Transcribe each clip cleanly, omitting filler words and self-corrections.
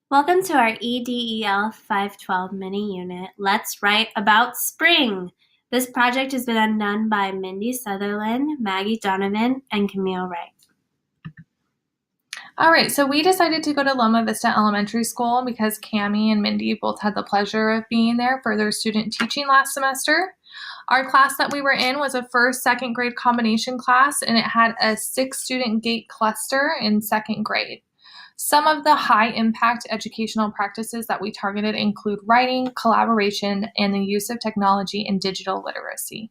Welcome to our EDEL 512 mini unit, Let's Write About Spring. This project has been done by Mindy Sutherland, Maggie Donovan, and Camille Wright. All right, so we decided to go to Loma Vista Elementary School because Cami and Mindy both had the pleasure of being there for their student teaching last semester. Our class that we were in was a first, second grade combination class, and it had a 6-student gate cluster in second grade. Some of the high impact educational practices that we targeted include writing, collaboration, and the use of technology and digital literacy.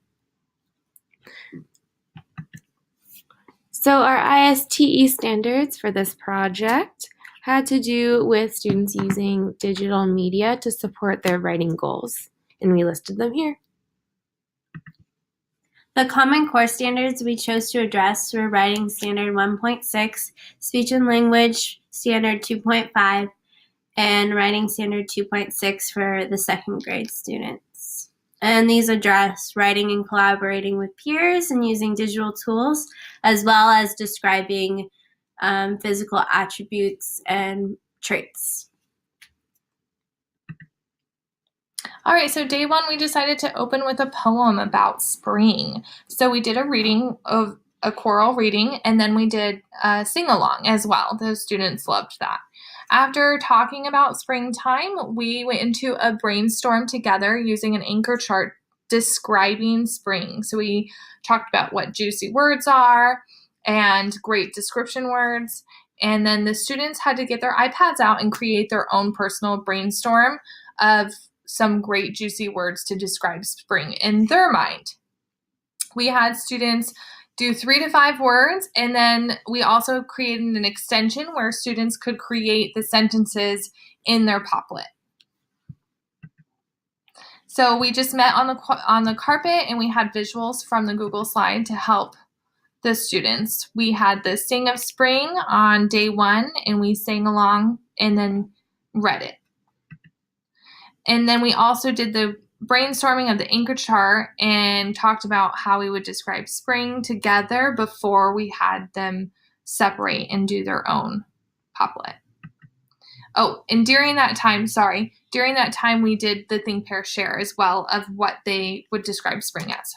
So our ISTE standards for this project had to do with students using digital media to support their writing goals, and we listed them here. The Common Core standards we chose to address were Writing Standard 1.6, Speech and Language Standard 2.5, and Writing Standard 2.6 for the second grade students. And these address writing and collaborating with peers and using digital tools, as well as describing physical attributes and traits. All right, so day one, we decided to open with a poem about spring. So we did a reading of a choral reading, and then we did a sing-along as well. The students loved that. After talking about springtime, we went into a brainstorm together using an anchor chart describing spring. So we talked about what juicy words are and great description words. And then the students had to get their iPads out and create their own personal brainstorm of some great juicy words to describe spring in their mind. We had students do 3 to 5 words, and then we also created an extension where students could create the sentences in their Padlet. So we just met on the carpet, and we had visuals from the Google slide to help the students. We had the Sing of Spring on day 1, and we sang along and then read it. And then we also did the brainstorming of the anchor chart and talked about how we would describe spring together before we had them separate and do their own Padlet. Oh, and during that time, we did the Think, Pair, Share as well of what they would describe spring as.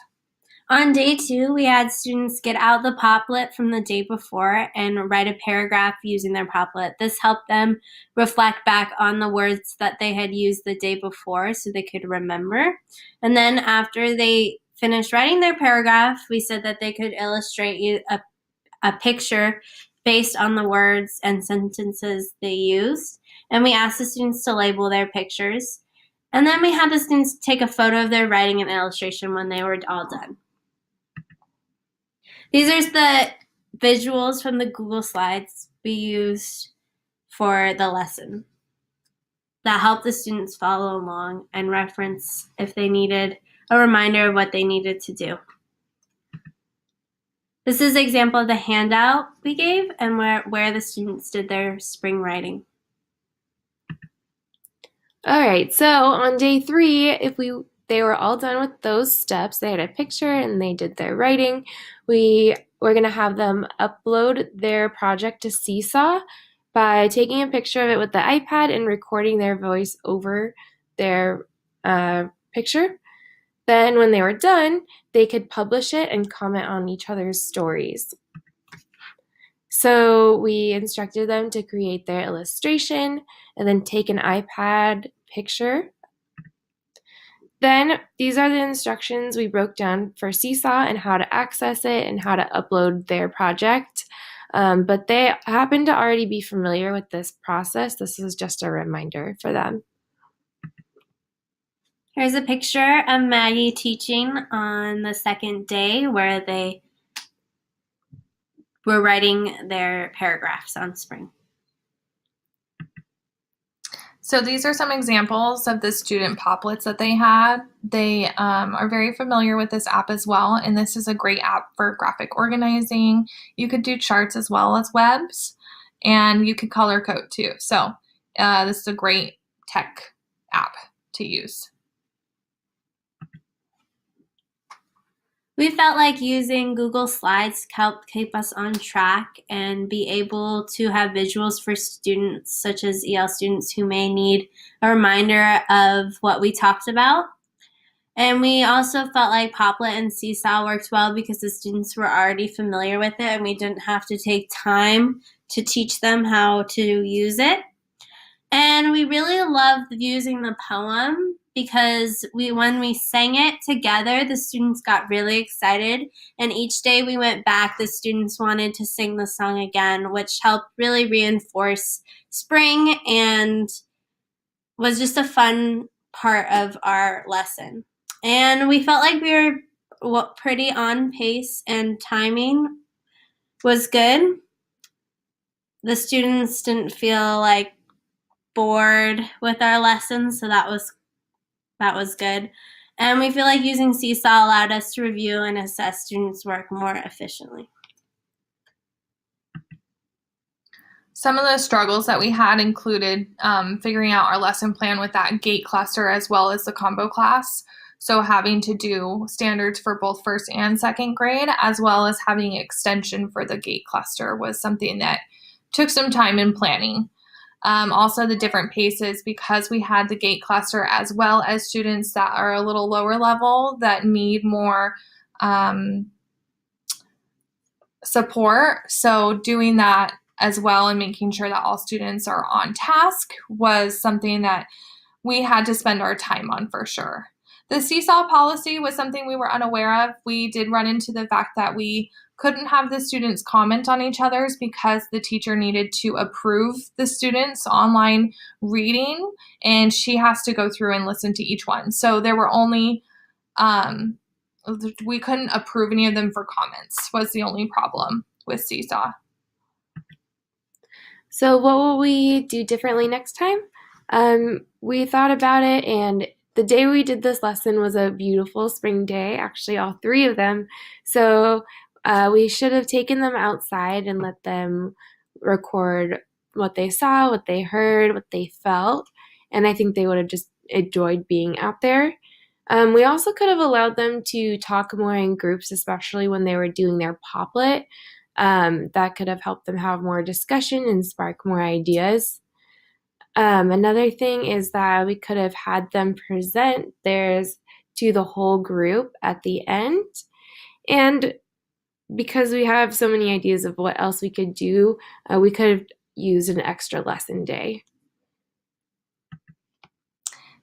On day 2, we had students get out the Padlet from the day before and write a paragraph using their Padlet. This helped them reflect back on the words that they had used the day before so they could remember. And then after they finished writing their paragraph, we said that they could illustrate a picture based on the words and sentences they used. And we asked the students to label their pictures. And then we had the students take a photo of their writing and illustration when they were all done. These are the visuals from the Google Slides we used for the lesson that helped the students follow along and reference if they needed a reminder of what they needed to do. This is an example of the handout we gave and where the students did their spring writing. All right, so on day 3, they were all done with those steps, they had a picture and they did their writing, we were going to have them upload their project to Seesaw by taking a picture of it with the iPad and recording their voice over their picture. Then when they were done, they could publish it and comment on each other's stories. So we instructed them to create their illustration and then take an iPad picture. Then these are the instructions we broke down for Seesaw and how to access it and how to upload their project. But they happen to already be familiar with this process. This is just a reminder for them. Here's a picture of Maggie teaching on the second day where they were writing their paragraphs on spring. So these are some examples of the student Padlets that they had. They are very familiar with this app as well, and this is a great app for graphic organizing. You could do charts as well as webs, and you could color code too. So this is a great tech app to use. We felt like using Google Slides helped keep us on track and be able to have visuals for students, such as EL students who may need a reminder of what we talked about. And we also felt like Poplet and Seesaw worked well because the students were already familiar with it and we didn't have to take time to teach them how to use it. And we really loved using the poem because when we sang it together, the students got really excited. And each day we went back, the students wanted to sing the song again, which helped really reinforce spring and was just a fun part of our lesson. And we felt like we were pretty on pace and timing was good. The students didn't feel like bored with our lessons, so that was good. And we feel like using Seesaw allowed us to review and assess students' work more efficiently. Some of the struggles that we had included figuring out our lesson plan with that GATE cluster as well as the combo class. So having to do standards for both first and second grade, as well as having extension for the GATE cluster was something that took some time in planning. Also the different paces, because we had the GATE cluster as well as students that are a little lower level that need more support. So doing that as well and making sure that all students are on task was something that we had to spend our time on for sure. The Seesaw policy was something we were unaware of. We did run into the fact that we couldn't have the students comment on each other's because the teacher needed to approve the students' online reading, and she has to go through and listen to each one. So there were only, we couldn't approve any of them for comments was the only problem with Seesaw. So what will we do differently next time? We thought about it, and the day we did this lesson was a beautiful spring day, actually all 3 of them. So we should have taken them outside and let them record what they saw, what they heard, what they felt, and I think they would have just enjoyed being out there. We also could have allowed them to talk more in groups, especially when they were doing their Poplet. That could have helped them have more discussion and spark more ideas. Another thing is that we could have had them present theirs to the whole group at the end. And because we have so many ideas of what else we could do, we could have used an extra lesson day.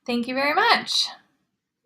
Thank you very much.